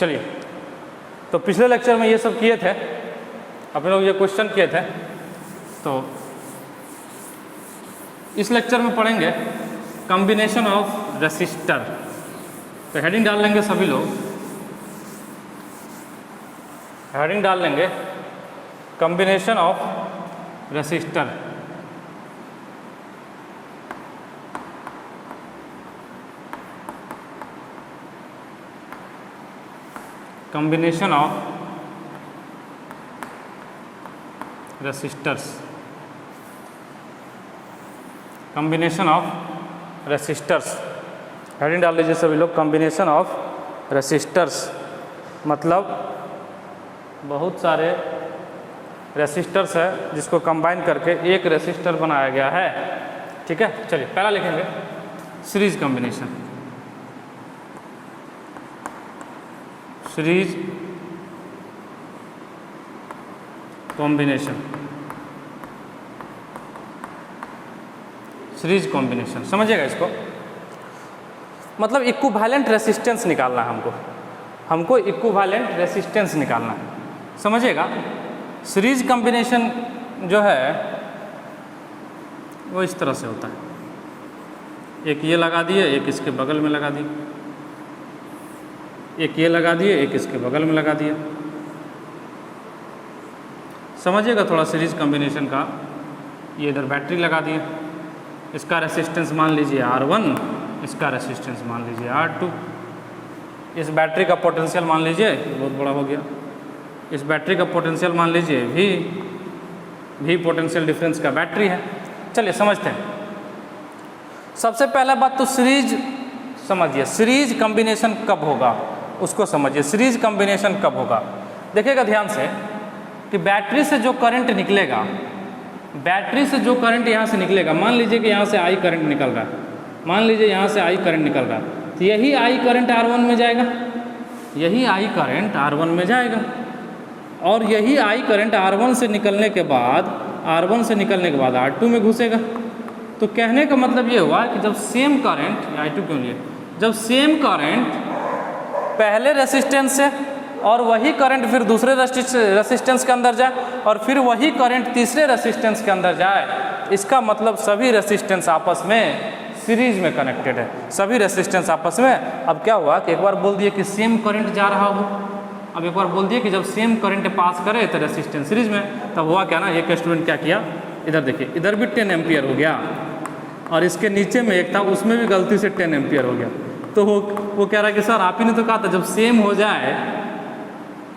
चलिए, तो पिछले लेक्चर में ये सब किए थे, अपने लोग ये क्वेश्चन किए थे, तो इस लेक्चर में पढ़ेंगे कॉम्बिनेशन ऑफ रेसिस्टर। तो हेडिंग डाल लेंगे सभी लोग, हेडिंग डाल लेंगे combination of resistor. Combination of resistors, combination of resistors. Heading डाल लीजिए सभी लोग, कॉम्बिनेशन ऑफ रेसिस्टर्स मतलब बहुत सारे रेसिस्टर्स है जिसको कंबाइन करके एक रेसिस्टर बनाया गया है। ठीक है, चलिए पहला लिखेंगे series combination. Series combination, series combination समझिएगा इसको, मतलब इक्विवेलेंट रेसिस्टेंस निकालना है हमको इक्विवेलेंट रेसिस्टेंस निकालना है, समझिएगा। सीरीज कॉम्बिनेशन जो है वो इस तरह से होता है, एक ये लगा दिए, एक इसके बगल में लगा दिए, एक ये लगा दिए, एक इसके बगल में लगा दिए। समझिएगा थोड़ा सीरीज कॉम्बिनेशन का। ये इधर बैटरी लगा दिए, इसका रेसिस्टेंस मान लीजिए R1, इसका रेसिस्टेंस मान लीजिए R2। इस बैटरी का पोटेंशियल मान लीजिए, बहुत बड़ा हो गया, इस बैटरी का पोटेंशियल मान लीजिए V पोटेंशियल डिफरेंस का बैटरी है। चलिए समझते हैं। सबसे पहला बात तो सीरीज समझिए, सीरीज कॉम्बिनेशन कब होगा उसको समझिए। सीरीज कॉम्बिनेशन कब होगा, देखिएगा ध्यान से कि बैटरी से जो करंट निकलेगा, बैटरी से जो करंट यहाँ से निकलेगा, मान लीजिए कि यहाँ से I करंट निकल रहा है, मान लीजिए यहाँ से I करंट निकल रहा है, तो यही I करंट R1 में जाएगा, यही I करंट R1 में जाएगा, और यही I करंट R1 से निकलने के बाद R2 में घुसेगा। तो कहने का मतलब ये हुआ कि जब सेम करंट, I2 क्यों लिए, जब सेम करंट पहले रेसिस्टेंस से और वही करंट फिर दूसरे रेसिस्टेंस के अंदर जाए और फिर वही करंट तीसरे रेसिस्टेंस के अंदर जाए, इसका मतलब सभी रेसिस्टेंस आपस में सीरीज में कनेक्टेड है, सभी रेसिस्टेंस आपस में। अब क्या हुआ कि एक बार बोल दिए कि सेम करंट जा रहा हो, अब एक बार बोल दिए कि जब सेम करंट पास करे तो रेसिस्टेंस सीरीज में, तब हुआ क्या ना, एक स्टूडेंट क्या किया, इधर देखिए, इधर भी 10 एम्पियर हो गया और इसके नीचे में एक था उसमें भी गलती से 10 एम्पियर हो गया। तो वो कह रहा है कि सर आप ही ने तो कहा था जब सेम हो जाए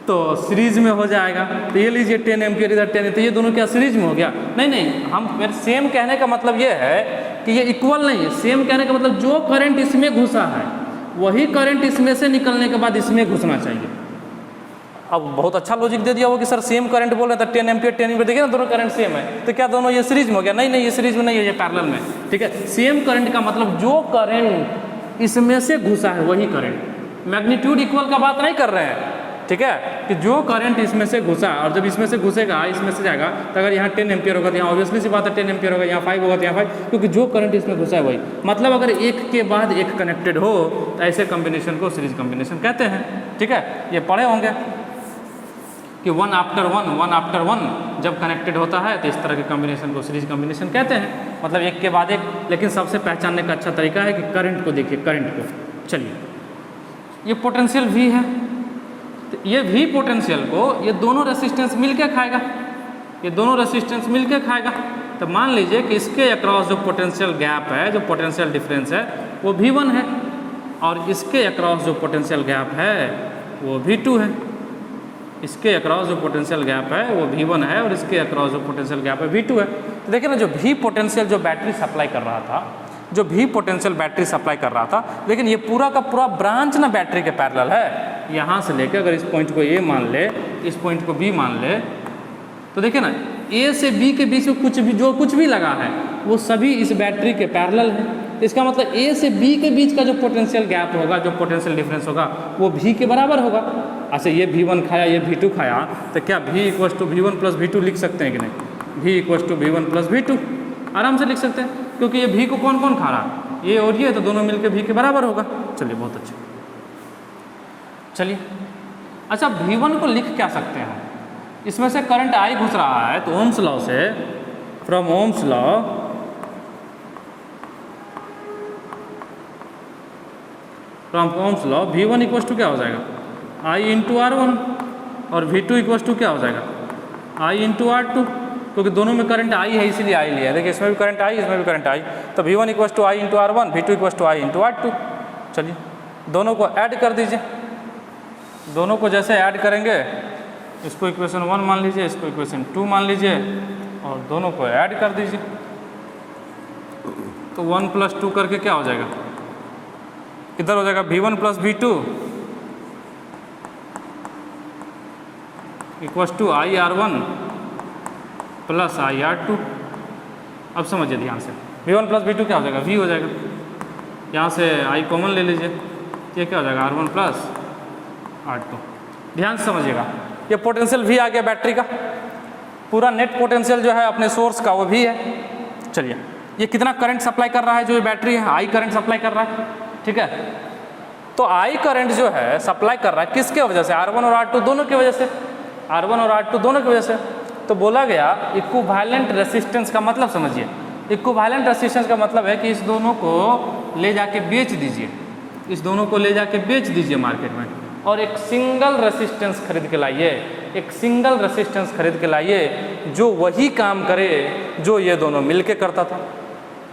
तो सीरीज में हो जाएगा, तो ये लीजिए 10 एम्पियर इधर 10 है, तो ये दोनों क्या सीरीज में हो गया? नहीं, हम मेरे सेम कहने का मतलब ये है कि ये इक्वल नहीं है। सेम कहने का मतलब जो करंट इसमें घुसा है वही करंट इसमें से निकलने के बाद इसमें घुसना चाहिए। अब बहुत अच्छा लॉजिक दे दिया हो कि सर सेम करंट बोल रहे थे 10 एम्पियर 10 एम्पियर, देखिए ना दोनों करंट सेम है, तो क्या दोनों ये सीरीज में हो गया? नहीं, ये सीरीज में नहीं है, ये पैरेलल में। ठीक है, सेम करंट का मतलब जो करंट इसमें से घुसा है वही करंट, मैग्नीट्यूड इक्वल का बात नहीं कर रहे हैं। ठीक है, कि जो करंट इसमें से घुसा और जब इसमें से घुसेगा इसमें से जाएगा, तो अगर यहाँ 10 एम्पियर होगा तो यहाँ ऑब्वियसली सी बात है 10 एम्पियर होगा, यहाँ 5 होगा तो यहाँ 5, क्योंकि जो करंट इसमें घुसा है वही। मतलब अगर एक के बाद एक कनेक्टेड हो तो ऐसे कॉम्बिनेशन को सीरीज कॉम्बिनेशन कहते हैं। ठीक है, ये पढ़े होंगे कि वन आफ्टर वन जब कनेक्टेड होता है तो इस तरह के कॉम्बिनेशन को सीरीज कॉम्बिनेशन कहते हैं, मतलब एक के बाद एक। लेकिन सबसे पहचानने का अच्छा तरीका है कि करंट को देखिए, करंट को। चलिए, ये पोटेंशियल V है, तो ये V पोटेंशियल को ये दोनों रेसिस्टेंस मिलके खाएगा, ये दोनों रेसिस्टेंस मिलके खाएगा। तो मान लीजिए कि इसके अक्रॉस जो पोटेंशियल गैप है, जो पोटेंशियल डिफरेंस है वो V1 है, और इसके अक्रॉस जो पोटेंशियल गैप है वो V2 है। इसके अक्रॉस जो पोटेंशियल गैप है वो V1 है और इसके अक्रॉस जो पोटेंशियल गैप है V2 है। तो देखिए ना, जो V पोटेंशियल जो बैटरी सप्लाई कर रहा था, जो V पोटेंशियल बैटरी सप्लाई कर रहा था, लेकिन ये पूरा का पूरा ब्रांच ना बैटरी के पैरेलल है। यहाँ से लेकर अगर इस पॉइंट को A मान ले, इस पॉइंट को B मान ले, तो देखिए ना A से B के बीच में जो कुछ भी लगा है वो सभी इस बैटरी के पैरेलल है। इसका मतलब A से B के बीच का जो पोटेंशियल गैप होगा, जो पोटेंशियल डिफरेंस होगा वो V के बराबर होगा। अच्छा, ये V1 खाया, ये V2 खाया, तो क्या V = V1 + V2 लिख सकते हैं कि नहीं? V = V1 + V2 आराम से लिख सकते हैं, क्योंकि ये V को कौन कौन खा रहा है, ये और ये, तो दोनों मिलकर V के बराबर होगा। चलिए, बहुत अच्छा। चलिए अच्छा V1 को लिख क्या सकते हैं, इसमें से करंट I घुस रहा है तो ओम्स लॉ से, from Ohm's law V1 equals to क्या हो जाएगा I इंटू R1 और V2 इक्वल्स टू क्या हो जाएगा I इंटू R2, क्योंकि दोनों में करंट I है इसीलिए I लिया है। देखिए इसमें भी करंट I, इसमें भी करंट I, तो V1 equals to I into R1, V2 equals to I into R2। चलिए दोनों को ऐड कर दीजिए, दोनों को जैसे ऐड करेंगे, इसको इक्वेशन 1 मान लीजिए, इसको इक्वेशन 2 मान लीजिए और दोनों को ऐड कर दीजिए, तो 1 + 2 करके क्या हो जाएगा, इधर हो जाएगा V1 + V2 equals to IR1 + IR2। अब समझिए ध्यान से, V1 + V2 क्या हो जाएगा, V हो जाएगा, यहाँ से I कॉमन ले लीजिए, ये क्या हो जाएगा R1 + R2। ध्यान से समझिएगा, ये पोटेंशियल V आ गया बैटरी का, पूरा नेट पोटेंशियल जो है अपने सोर्स का वो भी है। चलिए ये कितना करंट सप्लाई कर रहा है, जो ये बैटरी है I करंट सप्लाई कर रहा है, ठीक है। तो I करंट जो है सप्लाई कर रहा है किसके वजह से, R1 और R2 दोनों की वजह से, R1 और R2 दोनों की वजह से। तो बोला गया इक्विवेलेंट रेसिस्टेंस का मतलब समझिए, इक्विवेलेंट रेसिस्टेंस का मतलब है कि इस दोनों को ले जाके बेच दीजिए, इस दोनों को ले जाके बेच दीजिए मार्केट में, और एक सिंगल रेसिस्टेंस खरीद के लाइए, एक सिंगल रेसिस्टेंस खरीद के लाइए जो वही काम करे जो ये दोनों मिलके करता था।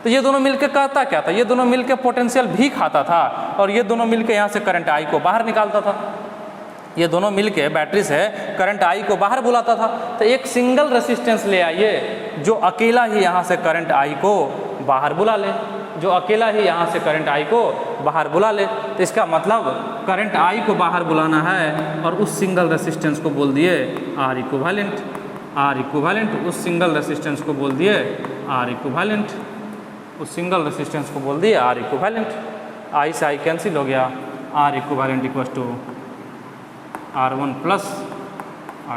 तो ये दोनों मिलके करता क्या था, ये दोनों मिलके पोटेंशियल भी खाता था और ये दोनों मिलके यहाँ से करंट I को बाहर निकालता था, ये दोनों मिलके बैटरी से करंट I को बाहर बुलाता था। तो एक सिंगल रेसिस्टेंस ले आइए जो अकेला ही यहाँ से करंट I को बाहर बुला ले, जो अकेला ही यहाँ से करंट I को बाहर बुला ले। तो इसका मतलब करंट I को बाहर बुलाना है और उस सिंगल रेसिस्टेंस को बोल दिए R इक्विवेलेंट, R इक्विवेलेंट, उस सिंगल रेसिस्टेंस को बोल दिए R इक्विवेलेंट, उस सिंगल रेसिस्टेंस को बोल दिए R इक्विवेलेंट। I से I कैंसिल हो गया, R equivalent equals to R1 +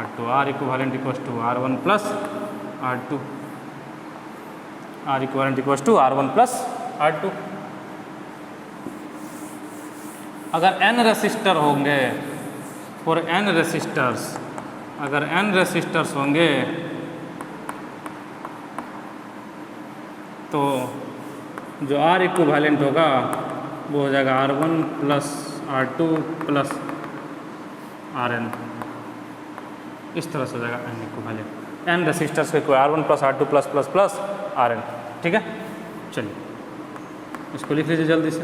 R2, R equivalent equals to R1 + R2, R equivalent equals to R1 + R2। अगर n रेसिस्टर होंगे, फॉर n रेसिस्टर्स, अगर n रेसिस्टर्स होंगे तो जो R इक्विवेलेंट होगा वो हो जाएगा R1 + R2 + Rn, इस तरह से हो जाएगा n इक्विवेलेंट, n रेसिस्टर्स के R1 + R2 + Rn, ठीक है। चलिए इसको लिख लीजिए, जल्दी से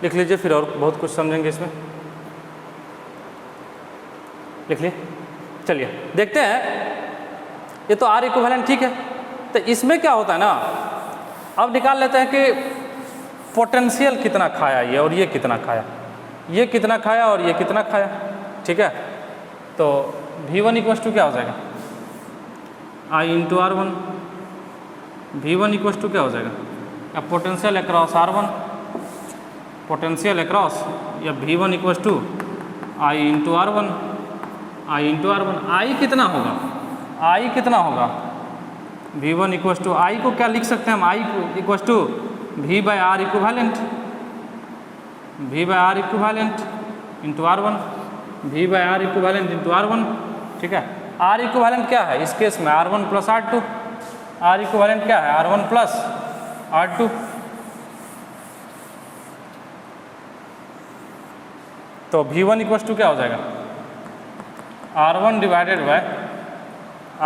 लिख लीजिए, फिर और बहुत कुछ समझेंगे इसमें। लिख लिए, चलिए देखते हैं। ये तो R इक्विवेलेंट ठीक है, तो इसमें क्या होता है ना, अब निकाल लेते हैं कि पोटेंशियल कितना खाया ये और ये कितना खाया, ये कितना खाया और ये कितना खाया, ठीक है। तो V1 इक्वल्स टू क्या हो जाएगा I into R1, V1 equals to क्या हो जाएगा, या potential across R1, potential across, या V1 equals to I into R1, I into R1। I कितना होगा, I कितना होगा, V1 इक्वल्स टू I को क्या लिख सकते हैं हम, I equals to V/R equivalent, V/R equivalent into R1, V/R equivalent into R1, ठीक है। R इक्विवेलेंट क्या है इस केस में, R1 + R2, R इक्विवेलेंट क्या है, R1 + R2। तो V1 इक्वल्स टू क्या हो जाएगा, R1 divided by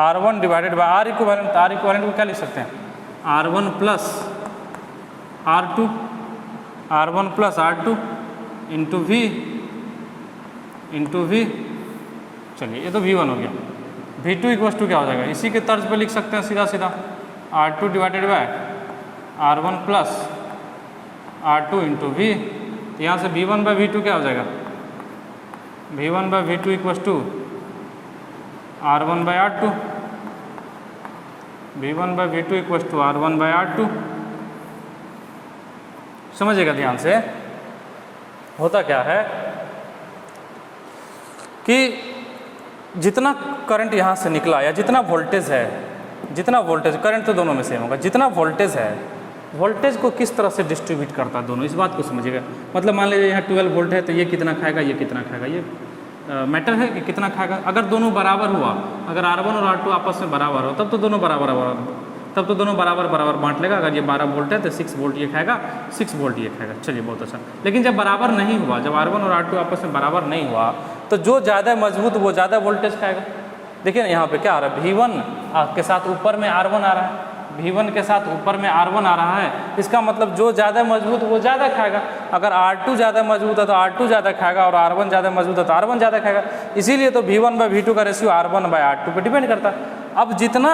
R equivalent. R equivalent को क्या लिख सकते हैं, R1 + R2, R1 + R2 into V। चलिए ये तो V1 हो गया। V2 इक्वल्स टू क्या हो जाएगा, इसी के तर्ज पे लिख सकते हैं सीधा सीधा, R2 divided by R1 + R2 into V। तो यहाँ से V1/V2 क्या हो जाएगा, V1/V2 equals to R1/R2, V1/V2 equals to R1/R2। समझिएगा ध्यान से, होता क्या है कि जितना करंट यहाँ से निकला या जितना वोल्टेज है, जितना वोल्टेज, करंट तो दोनों में सेम होगा, जितना वोल्टेज है, वोल्टेज को किस तरह से डिस्ट्रीब्यूट करता है दोनों, इस बात को समझिएगा। मतलब मान लीजिए यहाँ 12 वोल्ट है तो ये कितना खाएगा, ये कितना खाएगा, मैटर है कि कितना खाएगा। अगर दोनों बराबर हुआ, अगर R1 और R2 आपस में बराबर हो, तब तो दोनों बराबर बांट लेगा। अगर ये 12 वोल्ट है तो 6 वोल्ट ये खाएगा, 6 वोल्ट ये खाएगा। चलिए बहुत अच्छा। लेकिन जब बराबर नहीं हुआ, जब R1 और R2 आपस में बराबर नहीं हुआ, तो जो ज़्यादा मजबूत वो ज़्यादा वोल्टेज खाएगा। देखिए ना यहाँ पे क्या आ रहा है, V1 के साथ ऊपर में R1 आ रहा है, V1 के साथ ऊपर में R1 आ रहा है। इसका मतलब जो ज़्यादा मजबूत वो ज़्यादा खाएगा। अगर R2 ज़्यादा मजबूत है तो R2 ज़्यादा खाएगा, और R1 ज़्यादा मजबूत है तो R1 ज़्यादा खाएगा। इसीलिए तो V1/V2 का रेशियो R1/R2 पे डिपेंड करता है। अब जितना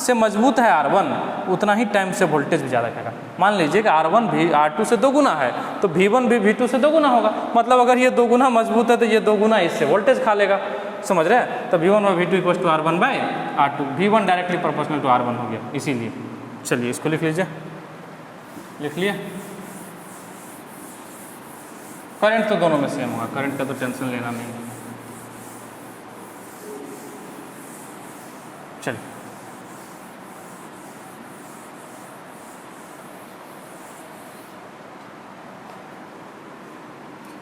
से मजबूत है R1, उतना ही टाइम से वोल्टेज भी ज़्यादा खाएगा। मान लीजिए कि R1 भी R2 से 2 गुना है, तो V1 भी V2 से 2 गुना होगा। मतलब अगर ये 2 गुना मजबूत है तो ये 2 गुना इससे वोल्टेज खा लेगा। समझ रहे हैं? तो V1/V2 = R1/R2। V1 directly proportional to R1 हो गया, इसीलिए। चलिए इसको लिख लीजिए, लिख लिए। करंट तो दोनों में सेम होगा, करंट का तो टेंशन लेना नहीं है। चलिए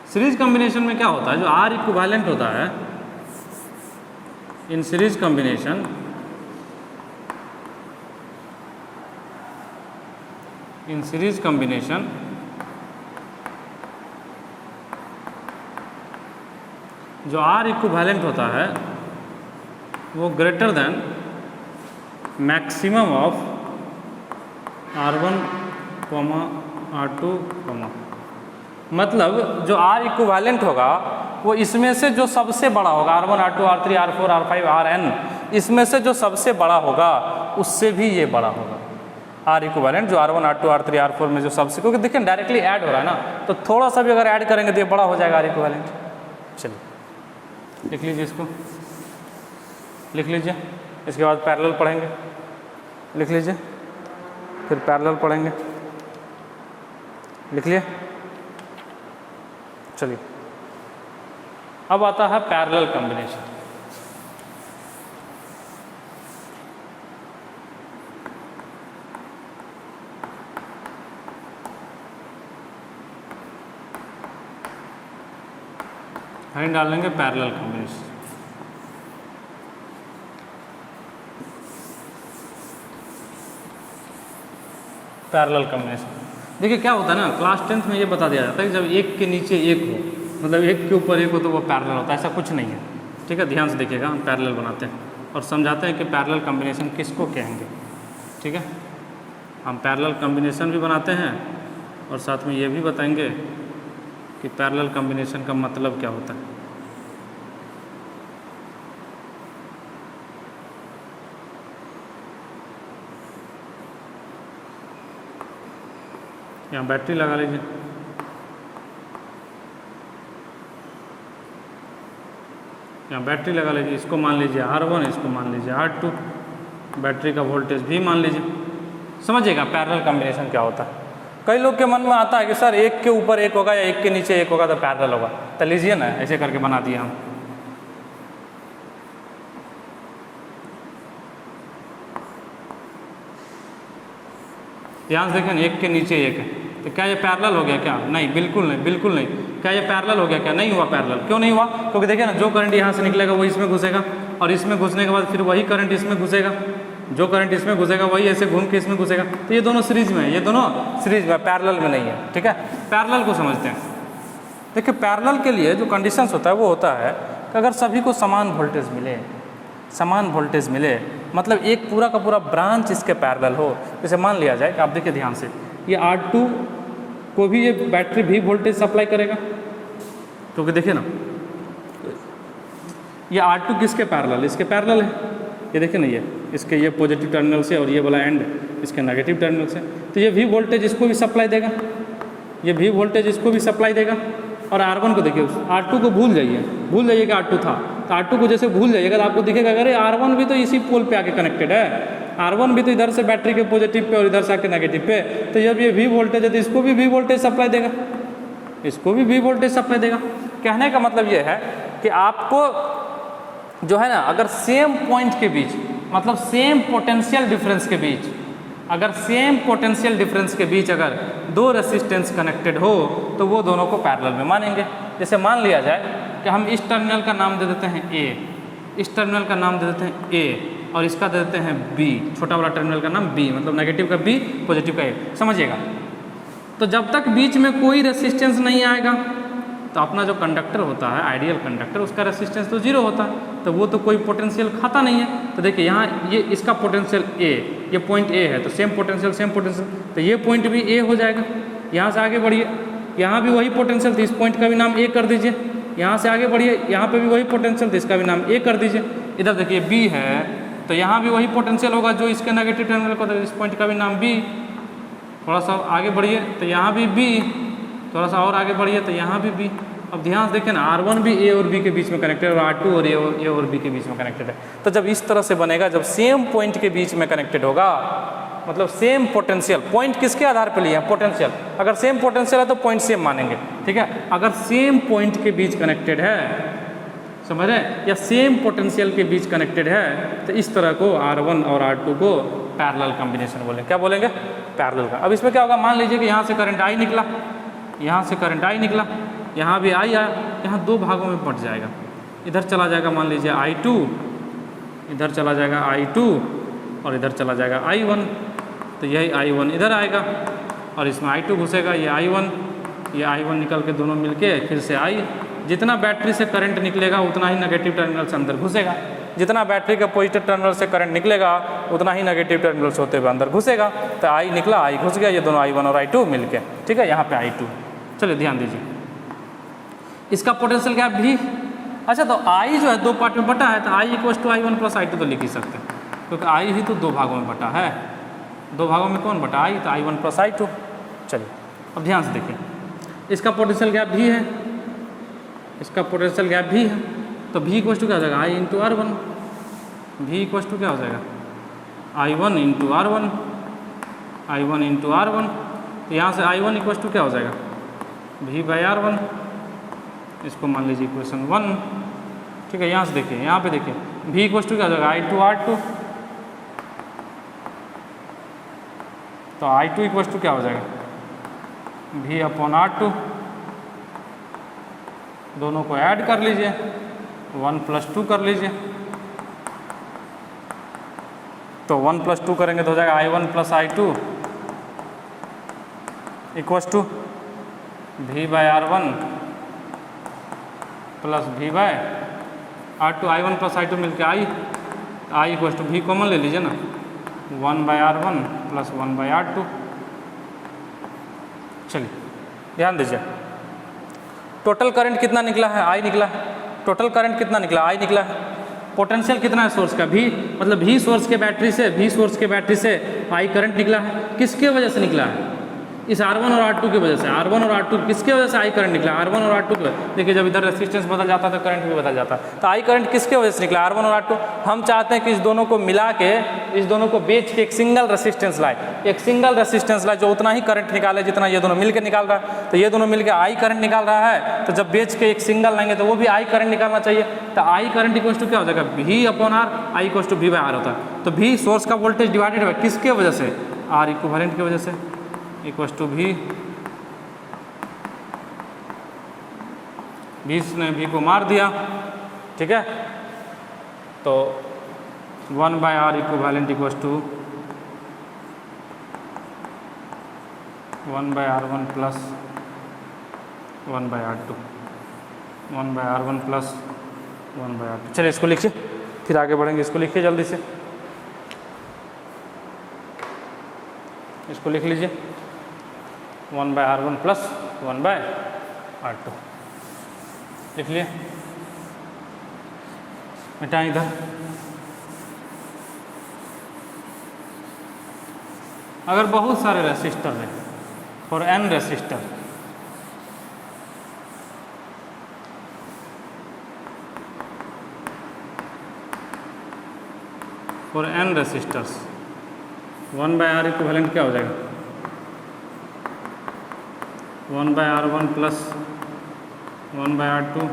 सीरीज कॉम्बिनेशन में क्या होता है, जो R इक्विवेलेंट होता है in series combination, in series combination जो R इक्विवेलेंट होता है वो greater than maximum of R1, R2, मतलब जो R इक्विवेलेंट होगा वो इसमें से जो सबसे बड़ा होगा, R1, R2, R3, R4, R5, Rn, इसमें से जो सबसे बड़ा होगा उससे भी ये बड़ा होगा। R इक्विवेलेंट जो R1, R2, R3, R4 में जो सबसे, क्योंकि देखिए डायरेक्टली ऐड हो रहा है ना, तो थोड़ा सा भी अगर ऐड करेंगे तो ये बड़ा हो जाएगा R इक्विवेलेंट। चलिए लिख लीजिए, इसको लिख लीजिए। इसके बाद पैरेलल पढ़ेंगे, लिख लीजिए, फिर पैरेलल पढ़ेंगे, लिख लिए। चलिए अब आता है पैरेलल कॉम्बिनेशन। हेडिंग डाल लेंगे पैरेलल कॉम्बिनेशन। पैरेलल कॉम्बिनेशन देखिए क्या होता है ना, क्लास 10th में ये बता दिया जाता है कि जब एक के नीचे एक हो, मतलब एक के ऊपर एक हो, तो वो पैरेलल होता है। ऐसा कुछ नहीं है, ठीक है। ध्यान से देखिएगा, हम पैरेलल बनाते हैं और समझाते हैं कि पैरेलल कॉम्बिनेशन किसको कहेंगे, ठीक है। हम पैरेलल कॉम्बिनेशन भी बनाते हैं और साथ में ये भी बताएंगे कि पैरेलल कॉम्बिनेशन का मतलब क्या होता है। यहाँ बैटरी लगा लीजिए, यहाँ बैटरी लगा लीजिए। इसको मान लीजिए R1, इसको मान लीजिए R2, बैटरी का वोल्टेज भी मान लीजिए। समझिएगा पैरेलल कॉम्बिनेशन क्या होता है। कई लोग के मन में आता है कि सर एक के ऊपर एक होगा या एक के नीचे एक होगा तो पैरेलल होगा। तो लीजिए ना, ऐसे करके बना दिए हम। ध्यान से देखें, एक के नीचे एक है, तो क्या ये पैरेलल हो गया क्या? नहीं, बिल्कुल नहीं, बिल्कुल नहीं। क्या ये पैरेलल हो गया क्या? नहीं हुआ पैरेलल। क्यों नहीं हुआ? क्योंकि देखिए ना, जो करंट यहाँ से निकलेगा वो इसमें घुसेगा, और इसमें घुसने के बाद फिर वही करंट इसमें घुसेगा, जो करंट इसमें घुसेगा वही ऐसे घूम के इसमें घुसेगा। तो ये दोनों सीरीज में है, ये दोनों सीरीज में, पैरेलल में नहीं है, ठीक है। पैरेलल को समझते हैं। देखिए पैरेलल के लिए जो कंडीशंस होता है वो होता है कि अगर सभी को समान वोल्टेज मिले, समान वोल्टेज मिले, मतलब एक पूरा का पूरा ब्रांच इसके पैरेलल हो। जैसे मान लिया जाए कि आप देखिए ध्यान से, ये R2 को भी ये बैटरी भी वोल्टेज सप्लाई करेगा, क्योंकि देखिए ना ये R2 किसके पैरेलल? इसके पैरेलल है। ये देखिए ना, ये इसके ये पॉजिटिव टर्मिनल से और ये वाला एंड इसके नेगेटिव टर्मिनल से, तो ये भी वोल्टेज इसको भी सप्लाई देगा, ये भी वोल्टेज इसको भी सप्लाई देगा। और R1 को देखिए, R2 को भूल जाइए कि R2 था, तो R2 को जैसे भूल जाइएगा तो आपको दिखेगा अरे R1 भी तो इसी पोल पे आके कनेक्टेड है, R1 भी तो इधर से बैटरी के पॉजिटिव पे और इधर से आके नेगेटिव पे, तो जब ये V वोल्टेज है तो इसको भी V वोल्टेज सप्लाई देगा, इसको भी V वोल्टेज सप्लाई देगा। कहने का मतलब ये है कि आपको जो है ना, अगर सेम पॉइंट के बीच, मतलब सेम पोटेंशियल डिफरेंस के बीच, अगर सेम पोटेंशियल डिफरेंस के बीच अगर दो रेसिस्टेंस कनेक्टेड हो तो वो दोनों को पैरेलल में मानेंगे। जैसे मान लिया जाए कि हम इस टर्मिनल का नाम दे देते हैं ए, इस टर्मिनल का नाम दे देते हैं ए, और इसका दे देते हैं बी, छोटा वाला टर्मिनल का नाम बी, मतलब नेगेटिव का बी, पॉजिटिव का ए, समझिएगा। तो जब तक बीच में कोई रेसिस्टेंस नहीं आएगा तो अपना जो कंडक्टर होता है, आइडियल कंडक्टर, उसका रेसिस्टेंस तो जीरो होता है, तो वो तो कोई पोटेंशियल खाता नहीं है। तो देखिए यहाँ ये इसका पोटेंशियल ए, ये पॉइंट ए है, तो सेम पोटेंशियल, तो ये पॉइंट भी ए हो जाएगा। यहाँ से आगे बढ़िए, यहाँ भी वही पोटेंशियल, तो इस पॉइंट का भी नाम ए कर दीजिए। यहाँ से आगे बढ़िए, यहाँ पे भी वही पोटेंशियल, तो इसका भी नाम ए कर दीजिए। इधर देखिए बी है, तो यहाँ भी वही पोटेंशियल होगा जो इसके नेगेटिव टर्मिनल को, तो इस पॉइंट का भी नाम बी। थोड़ा सा आगे बढ़िए तो यहाँ भी बी, थोड़ा सा और आगे बढ़िए तो यहाँ भी बी। अब ध्यान से देखिए ना, R1 भी ए और बी के बीच में कनेक्टेड है और R2 और ए और बी के बीच में कनेक्टेड है। तो जब इस तरह से बनेगा, जब सेम पॉइंट के बीच में कनेक्टेड होगा, मतलब सेम पोटेंशियल, पॉइंट किसके आधार पर लिए हैं, पोटेंशियल। अगर सेम पोटेंशियल है तो पॉइंट सेम मानेंगे, ठीक है। अगर सेम पॉइंट के बीच कनेक्टेड है, समझ रहे हैं, या सेम पोटेंशियल के बीच कनेक्टेड है, तो इस तरह को R1 और R2 को पैरेलल कॉम्बिनेशन बोलेंगे। क्या बोलेंगे, पैरेलल का। अब इसमें क्या होगा, मान लीजिए कि यहाँ से करंट I निकला, यहाँ से करंट I निकला, यहाँ भी I आया, यहाँ दो भागों में बंट जाएगा। इधर चला जाएगा मान लीजिए I2, इधर चला जाएगा I2, और इधर चला जाएगा I1। तो यही I1 इधर आएगा और इसमें I2 घुसेगा, ये I1 निकल के दोनों मिलके फिर से I। जितना बैटरी से करंट निकलेगा उतना ही नेगेटिव टर्मिनल से अंदर घुसेगा, जितना बैटरी का पॉजिटिव टर्मिनल से करंट निकलेगा उतना ही नेगेटिव टर्मिनल से होते हुए अंदर घुसेगा। तो I निकला, I घुस गया, ये दोनों I1 और I2 मिलके, ठीक है। यहाँ पे I2, चलिए ध्यान दीजिए, इसका पोटेंशियल क्या है, भी। अच्छा, तो I जो है दो पार्ट में बटा है, तो I = I1 + I2 तो लिख ही सकते हैं, क्योंकि I ही तो दो भागों में बटा है। दो भागों में कौन बटा, I, तो I1 + I2। चलिए अब ध्यान से देखिए, इसका पोटेंशियल गैप भी है, इसका पोटेंशियल गैप भी है, तो V = क्या हो जाएगा, I × R1। V = क्या हो जाएगा, I1 × R1, I1 × R1। तो यहाँ से I1 = क्या हो जाएगा, V/R1। इसको मान लीजिए इक्वेशन 1, ठीक है। यहाँ से देखिए, यहाँ पे देखिए V = क्या हो जाएगा, I2 R2। तो I2 = क्या हो जाएगा, V/R2। दोनों को ऐड कर लीजिए, 1 + 2 कर लीजिए, तो 1 + 2 करेंगे तो हो जाएगा I1 + I2 = V/R1 + V/R2। I1 + I2 मिलके I = V कॉमन ले लीजिए ना, 1/R1 + 1/R2। चलिए ध्यान दीजिए, टोटल करंट कितना निकला है, I निकला है। टोटल करंट कितना निकला, I निकला है। पोटेंशियल कितना है सोर्स का, V, मतलब V सोर्स के बैटरी से I करंट निकला है। किसके वजह से निकला है, इस R1 और R2 की वजह से। R1 और R2 किसके वजह से I करंट निकला, R1 और R2 की। देखिए जब इधर रेसिस्टेंस बदल जाता है तो करंट भी बदल जाता है। तो I करंट किसके वजह से निकला, R1 और R2। हम चाहते हैं कि इस दोनों को मिला के, इस दोनों को बेच के एक सिंगल रेसिस्टेंस लाए, एक सिंगल रेसिस्टेंस लाए जो उतना ही करंट निकाले जितना ये दोनों मिलकर निकाल रहा है। तो ये दोनों मिलकर I करंट निकाल रहा है, तो जब बेच के एक सिंगल लाएंगे तो वो भी I करंट निकालना चाहिए। तो I करंट = क्या हो जाएगा, V/R, I = V/R होता है। तो V सोर्स का वोल्टेज डिवाइडेड बाय किसके वजह से, R इक्विवेलेंट की वजह से, V को मार दिया, ठीक है। तो 1/R equivalent = 1/R1 + 1/R2, 1/R1 + 1/R2। चलिए इसको लिखिए, फिर आगे बढ़ेंगे। इसको लिखिए जल्दी से, इसको लिख लीजिए, 1/R1 + 1/R2 लिख लिए। मिटाएं इधर। अगर बहुत सारे रेसिस्टर हैं, for n resistor, for n resistors, 1/R equivalent क्या हो जाएगा, 1/R1 + 1/R2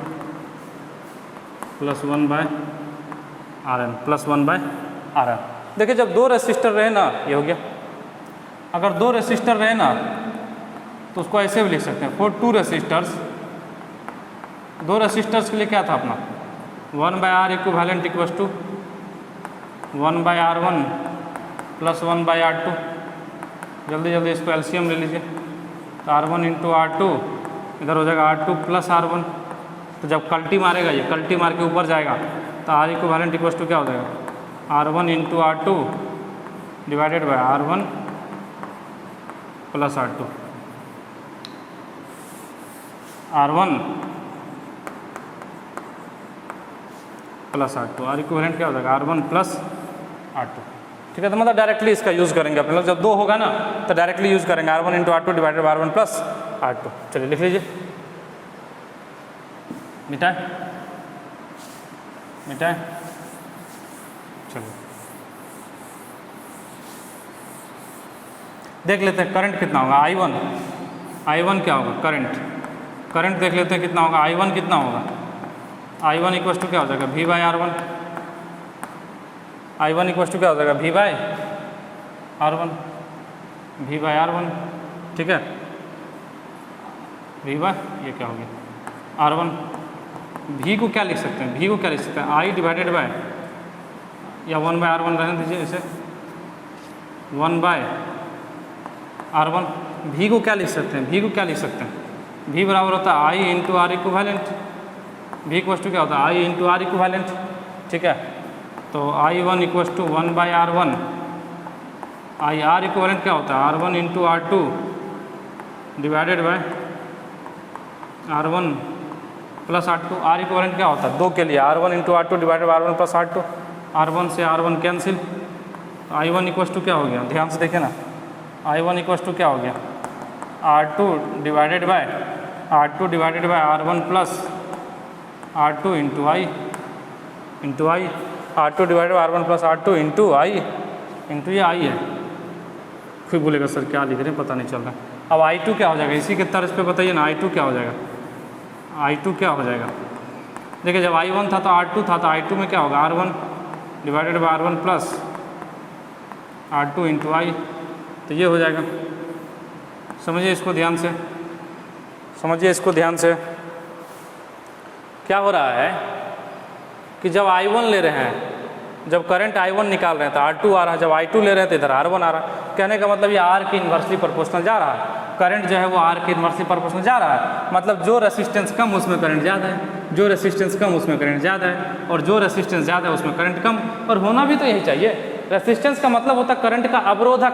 + 1/Rn + 1/Rn। देखिए जब दो रेसिस्टर रहे ना, ये हो गया। अगर दो रेसिस्टर रहे ना तो उसको ऐसे भी लिख सकते हैं, फॉर 2 रेसिस्टर्स दो रेसिस्टर्स के लिए क्या था अपना 1/R equivalent equals to 1/R1 plus 1/R2। जल्दी जल्दी इसको एलसीएम ले लीजिए। तो R1 इंटू R2 इधर हो जाएगा R2 प्लस R1। तो जब कल्टी मारेगा, ये कल्टी मार के ऊपर जाएगा, तो R इक्विवेलेंट इक्वल्स टू क्या हो जाएगा R1 into R2 divided by R1 plus R2। R1 plus R2, R equivalent क्या हो जाएगा R1 प्लस R2। ठीक है, तो मतलब डायरेक्टली इसका यूज़ करेंगे अपने लोग। जब दो होगा ना तो डायरेक्टली यूज़ करेंगे R1 into R2 divided by R1 plus R2। चलिए लिख लीजिए, मिटाए मिटाए। चलिए देख लेते हैं करंट कितना होगा I1 क्या होगा करंट देख लेते हैं कितना होगा। I1 कितना होगा, I1 इक्वल्स टू क्या हो जाएगा V/R1। I1 इक्वल्स टू क्या हो जाएगा V/R1। ठीक है, V ये क्या हो गया R1। V को क्या लिख सकते हैं I डिवाइडेड बाय, या 1/R1 रहने दीजिए इसे 1/R1। V को क्या लिख सकते हैं V बराबर होता है I into R equivalent. V equals to क्या होता है I इंटू R इक्विवेलेंट। ठीक है, तो I1 equals to 1/R1। R equivalent क्या होता है R1 into R2 divided by R1 plus R2। R equivalent क्या होता है दो के लिए R1 into R2 divided by R1 plus R2। R1 से R1 cancel, I1 equals to क्या हो गया, ध्यान से देखिए ना, I1 इक्वल्स टू क्या हो गया R2 divided by R1 plus R2 into I R2 divided by R1 plus R2 into ये I है। फिर बोलेगा सर क्या लिख रहे हैं, पता नहीं चल रहा। अब I2 क्या हो जाएगा, इसी के तर्ज पे बताइए ना, I2 क्या हो जाएगा। देखिए जब I1 था तो R2 था, तो I2 में क्या होगा R1 divided by R1 plus R2 into I। तो ये हो जाएगा। समझिए इसको ध्यान से, क्या हो रहा है कि जब I1 ले रहे हैं, जब करंट I1 निकाल रहे हैं तो R2 आ रहा है, जब I2 ले रहे हैं तो इधर R1 आ रहा है। कहने का मतलब ये R की इन्वर्सली प्रोपोर्शनल जा रहा है, करंट जो है वो R की इन्वर्सली प्रोपोर्शनल जा रहा है। मतलब जो रेसिस्टेंस कम उसमें करंट ज़्यादा है, और जो रेसिस्टेंस ज़्यादा है उसमें करंट कम। और होना भी तो यही चाहिए। रेसिस्टेंस का मतलब होता है करंट का अवरोधक,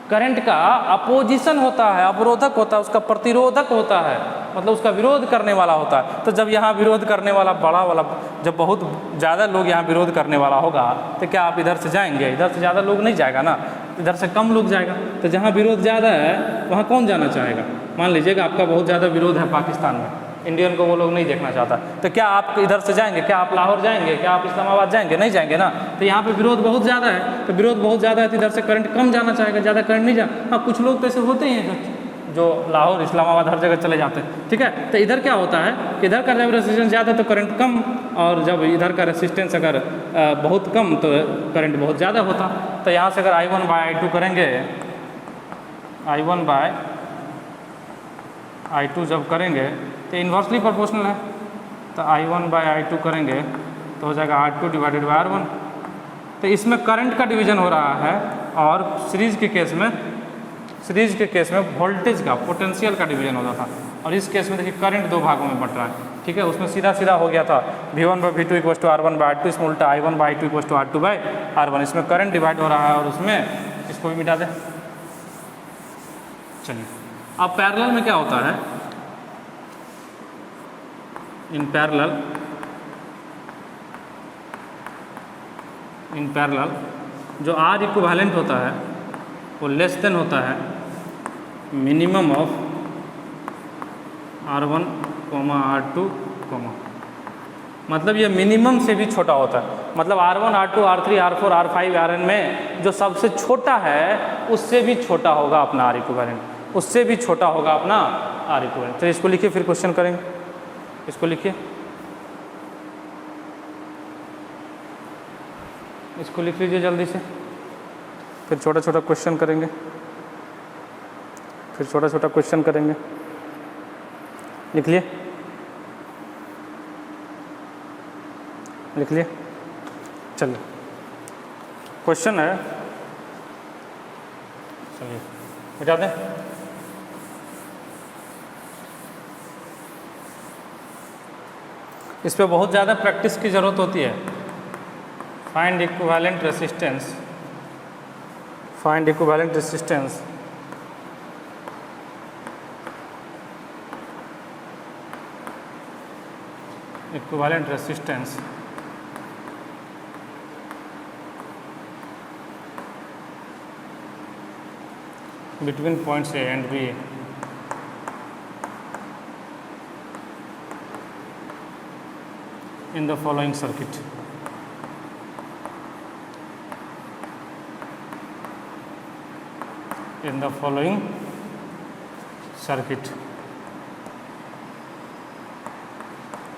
करंट का अपोजिशन होता है, अवरोधक होता है, उसका प्रतिरोधक होता है, मतलब उसका विरोध करने वाला होता है। तो जब यहाँ विरोध करने वाला बड़ा वाला, जब बहुत ज़्यादा लोग यहाँ विरोध करने वाला होगा तो क्या आप इधर से जाएंगे, इधर से ज़्यादा लोग नहीं जाएगा ना, इधर से कम लोग जाएगा। तो जहाँ विरोध ज़्यादा है वहाँ कौन जाना चाहेगा। मान लीजिएगा आपका बहुत ज़्यादा विरोध है पाकिस्तान में, इंडियन को वो लोग नहीं देखना चाहता, तो क्या आप इधर से जाएंगे, क्या आप लाहौर जाएंगे, क्या आप इस्लामाबाद जाएंगे, नहीं जाएंगे ना। तो यहाँ पे विरोध बहुत ज़्यादा है, तो विरोध बहुत ज़्यादा है तो इधर से करंट कम जाना चाहेगा, ज़्यादा करंट नहीं जा। हाँ कुछ लोग तो ऐसे होते ही हैं जो लाहौर इस्लामाबाद हर जगह चले जाते हैं। ठीक है, तो इधर क्या होता है कि इधर का जब रेसिस्टेंस ज़्यादा तो करंट कम, और जब इधर का रेसिस्टेंस अगर बहुत कम तो करंट बहुत ज़्यादा होता। तो यहाँ से अगर I1/I2 करेंगे, I1/I2 जब करेंगे तो इन्वर्सली प्रोपोर्शनल है, तो I1/I2 करेंगे तो हो जाएगा R2 डिवाइडेड बाय R1। तो इसमें करंट का डिवीजन हो रहा है, और सीरीज़ के केस में वोल्टेज का, पोटेंशियल का डिवीजन होता था। और इस केस में देखिए करंट दो भागों में बट रहा है। ठीक है, उसमें सीधा हो गया था V1/V2 इक्वल्स टू R1/R2, इसमें उल्टा I1/I2 इक्वल्स टू R2/R1। इसमें करंट डिवाइड हो रहा है, और उसमें इसको भी मिटा दें। चलिए अब पैरेलल में क्या होता है, इन पैरेलल जो R इक्विवेलेंट होता है वो लेस देन होता है मिनिमम ऑफ R1, R2, मतलब ये मिनिमम से भी छोटा होता है। मतलब R1, R2, R3, R4, R5, Rn में जो सबसे छोटा है उससे भी छोटा होगा अपना R इक्विवेलेंट, तो इसको लिखिए, फिर क्वेश्चन करेंगे। इसको लिख लीजिए जल्दी से, फिर छोटा छोटा क्वेश्चन करेंगे। लिख लिए। लिख लिए। चलिए क्वेश्चन है, चलिए मिटा दें। इस पे बहुत ज़्यादा प्रैक्टिस की ज़रूरत होती है। Find equivalent resistance, find equivalent resistance equivalent resistance between points A and B in the following circuit. In the following circuit.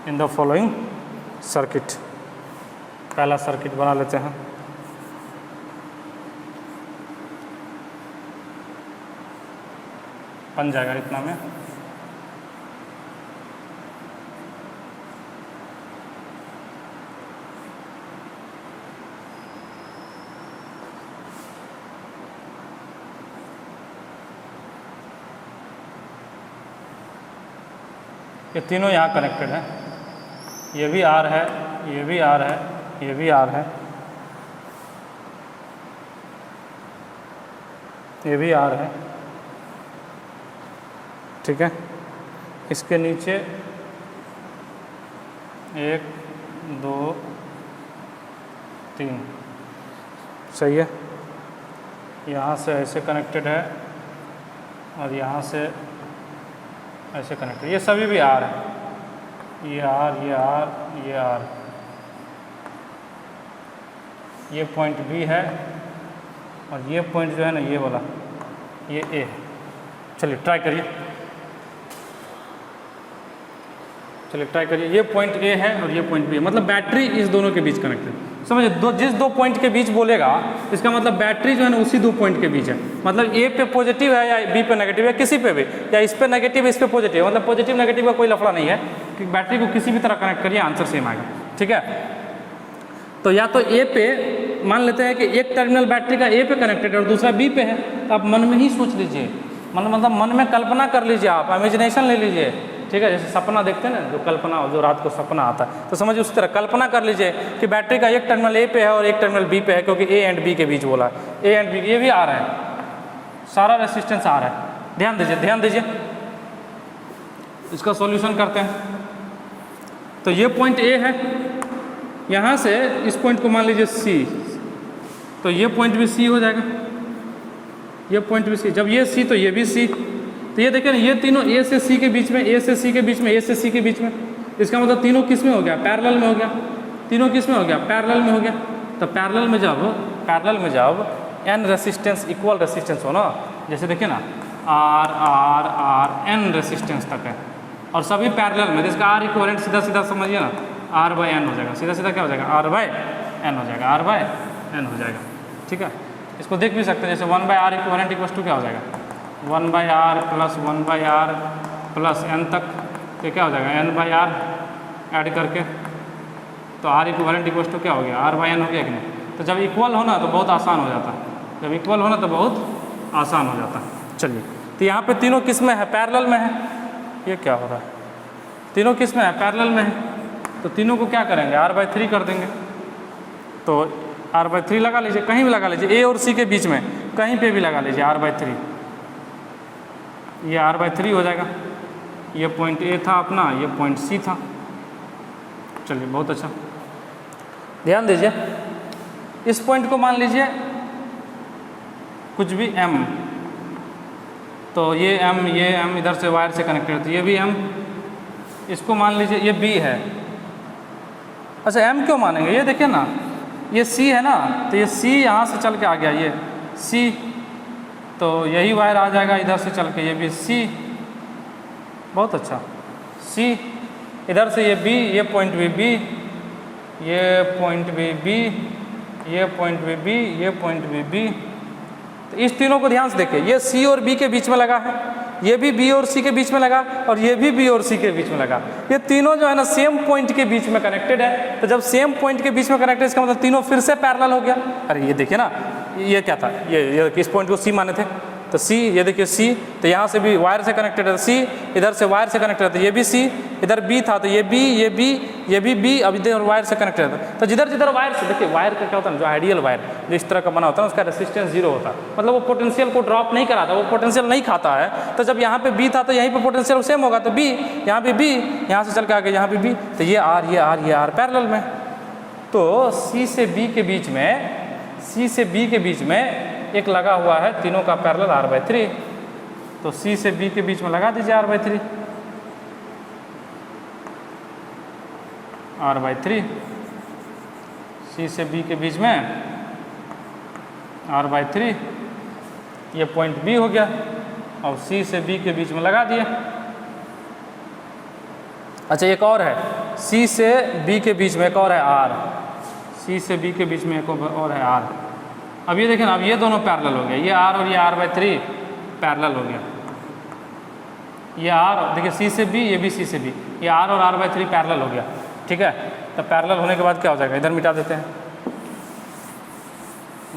In the following circuit. पहला सर्किट बना लेते हैं। बन जाएगा इतना में। ये तीनों यहाँ कनेक्टेड है। ये भी आर है, ये भी आर है, ये भी आर है, ये भी आर है। ठीक है, इसके नीचे 1 2 3 सही है। यहाँ से ऐसे कनेक्टेड है और यहाँ से ऐसे कनेक्टेड, ये सभी भी आर है। ये आर, ये आर, ये आर, ये पॉइंट बी है और ये पॉइंट जो है ना, ये वाला, ये ए है। चलिए ट्राई करिए, चलिए ट्राई करिए। ये पॉइंट ए है और ये पॉइंट बी है, मतलब बैटरी इस दोनों के बीच कनेक्टेड। समझिए, जिस दो पॉइंट के बीच बोलेगा इसका मतलब बैटरी जो है ना उसी दो पॉइंट के बीच है। मतलब ए पे पॉजिटिव है या बी पे नेगेटिव है, किसी पे भी, या इस पे नेगेटिव है इस पे पॉजिटिव है, मतलब पॉजिटिव नेगेटिव का कोई लफड़ा नहीं है कि बैटरी को किसी भी तरह कनेक्ट करिए आंसर सेम आएगा। ठीक है, तो या तो ए पे मान लेते हैं कि एक टर्मिनल बैटरी का ए पे कनेक्टेड है और दूसरा बी पे है, तो आप मन में ही सोच लीजिए, मतलब मन में कल्पना कर लीजिए, आप इमेजिनेशन ले लीजिए। ठीक है, जैसे सपना देखते हैं ना, जो कल्पना, जो रात को सपना आता है, तो समझिए उस तरह कल्पना कर लीजिए कि बैटरी का एक टर्मिनल ए पे है और एक टर्मिनल बी पे है, क्योंकि ए एंड बी के बीच बोला है। ए एंड बी, ये भी आ रहा है, सारा रेसिस्टेंस आ रहा है। ध्यान दीजिए, ध्यान दीजिए, इसका सॉल्यूशन करते हैं। तो ये पॉइंट ए है, यहाँ से इस पॉइंट को मान लीजिए सी, तो ये पॉइंट भी सी हो जाएगा, ये पॉइंट भी सी। जब ये सी तो ये भी सी, तो ये देखिए ना, ये तीनों ए से सी के बीच में, ए से सी के बीच में, ए से सी के बीच में, इसका मतलब तीनों किस में हो गया, पैरेलल में हो गया। तीनों किस में हो गया, पैरेलल में हो गया। तो पैरेलल में जब एन रेसिस्टेंस, इक्वल रेसिस्टेंस हो ना, जैसे देखिए ना R R R N resistance तक है और सभी पैरेलल में, जिसका आर इक्वलेंट सीधा सीधा समझिए ना, आर बाई एन हो जाएगा। सीधा सीधा क्या हो जाएगा, आर बाई एन हो जाएगा, आर बाई एन हो जाएगा। ठीक है, इसको देख भी सकते हैं, जैसे 1 by R equivalent equals to क्या हो जाएगा, 1 by R plus 1 by R plus N तक, तो क्या हो जाएगा, एन बाई आर ऐड करके, तो आर इक्वलेंट इक्वल्स टू क्या हो गया, आर बाई एन हो गया कि नहीं। तो जब इक्वल होना तो बहुत आसान हो जाता है, जब इक्वल होना तो बहुत आसान हो जाता है। चलिए, तो यहाँ पे तीनों किस में है, पैरेलल में है। ये क्या हो रहा है, तीनों किस में है, पैरेलल में है। तो तीनों को क्या करेंगे, r/3 कर देंगे। तो r/3 लगा लीजिए, कहीं भी लगा लीजिए, ए और सी के बीच में कहीं पे भी लगा लीजिए r/3, ये r/3 हो जाएगा। ये पॉइंट ए था अपना, ये पॉइंट सी था। चलिए, बहुत अच्छा, ध्यान दीजिए। इस पॉइंट को मान लीजिए कुछ भी m, तो ये m इधर से वायर से कनेक्टेड है, तो ये भी m, इसको मान लीजिए ये b है। अच्छा, m क्यों मानेंगे, ये देखिए ना, ये c है ना, तो ये c यहाँ से चल के आ गया, ये c, तो यही वायर आ जाएगा इधर से चल के, ये भी c। बहुत अच्छा, c इधर से ये b, ये पॉइंट भी b, ये पॉइंट भी b, ये पॉइंट भी b, ये पॉइंट भी b। तो इस तीनों को ध्यान से देखिए, ये c और b के बीच में लगा है, ये भी बी और सी के बीच में लगा और ये भी बी और सी के बीच में लगा। ये तीनों जो है ना सेम पॉइंट के बीच में कनेक्टेड है। तो जब सेम पॉइंट के बीच में कनेक्टेड इसका मतलब तीनों फिर से पैरेलल हो गया। अरे ये देखिए ना, ये क्या था, ये किस पॉइंट को सी माने थे, तो सी, ये देखिए सी, तो यहाँ से भी वायर से कनेक्टेड है, सी इधर से वायर से कनेक्टेड है, तो ये भी सी, इधर बी था तो ये बी, ये भी बी, अब इधर वायर से कनेक्टेड है। तो जिधर जिधर वायर से, देखिए वायर का क्या होता है ना, जो आइडियल वायर जो इस तरह का बना होता है उसका रेसिस्टेंस 0 होता है, मतलब वो पोटेंशियल को ड्रॉप नहीं कराता, वो पोटेंशियल नहीं खाता है। तो जब यहाँ पे बी था तो यहीं पे पोटेंशियल सेम होगा, तो बी यहाँ पे बी, यहाँ से चल के आगे यहाँ पे बी, तो ये आर पैरेलल में। तो सी से बी के बीच में एक लगा हुआ है तीनों का पैरेलल r/3। तो सी से बी के बीच में लगा दीजिए r/3, सी से बी के बीच में r/3, ये पॉइंट बी हो गया और सी से बी के बीच में लगा दिए। अच्छा एक और है, सी से बी के बीच में एक और है r, सी से बी के बीच में एक और है r। अब ये देखें ना, अब ये दोनों पैरेलल हो गए, ये r और ये r/3 पैरेलल हो गया। ये r देखिए सी से बी, ये भी सी से बी, ये r और r/3 पैरेलल हो गया, ठीक है। तो पैरेलल होने के बाद क्या हो जाएगा, इधर मिटा देते हैं।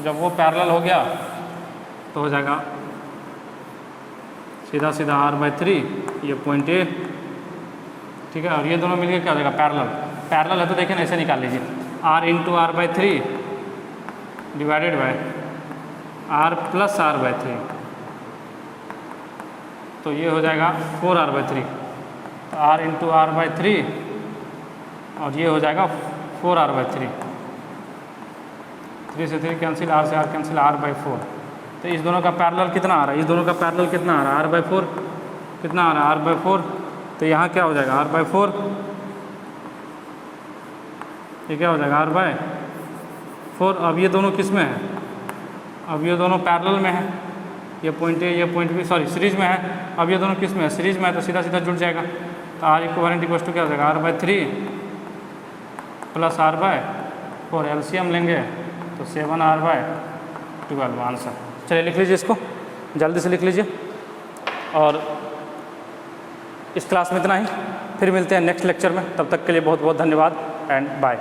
जब वो पैरेलल हो गया तो हो जाएगा सीधा सीधा r/3, ये पॉइंट ए, ठीक है। और ये दोनों मिलकर क्या हो जाएगा, पैरेलल है तो देखें ना, ऐसे निकाल लीजिए, r into r/3 divided by r plus r/3, तो ये हो जाएगा 4r/3, तो r इंटू r/3 और ये हो जाएगा 4r/3, 3 से 3 कैंसिल, r से r कैंसिल, r/4। तो इस दोनों का पैरेलल कितना आ रहा है, इस दोनों का पैरेलल कितना आ रहा है, r/4 कितना आ रहा है, r/4। तो यहाँ क्या हो जाएगा, r/4, ये क्या हो जाएगा, r/4। अब ये दोनों किस में है, अब ये दोनों पैरेलल में है, ये पॉइंट ए, ये पॉइंट बी, सॉरी सीरीज में है। अब ये दोनों किस में है, सीरीज में है, तो सीधा सीधा जुड़ जाएगा। तो r इक्विवेलेंट इक्वल्स टू क्या हो जाएगा, r/3 प्लस r/4, एलसीएम लेंगे तो 7r/12 आंसर। चलिए लिख लीजिए इसको, जल्दी से लिख लीजिए। और इस क्लास में इतना ही, फिर मिलते हैं नेक्स्ट लेक्चर में। तब तक के लिए बहुत बहुत धन्यवाद एंड बाय।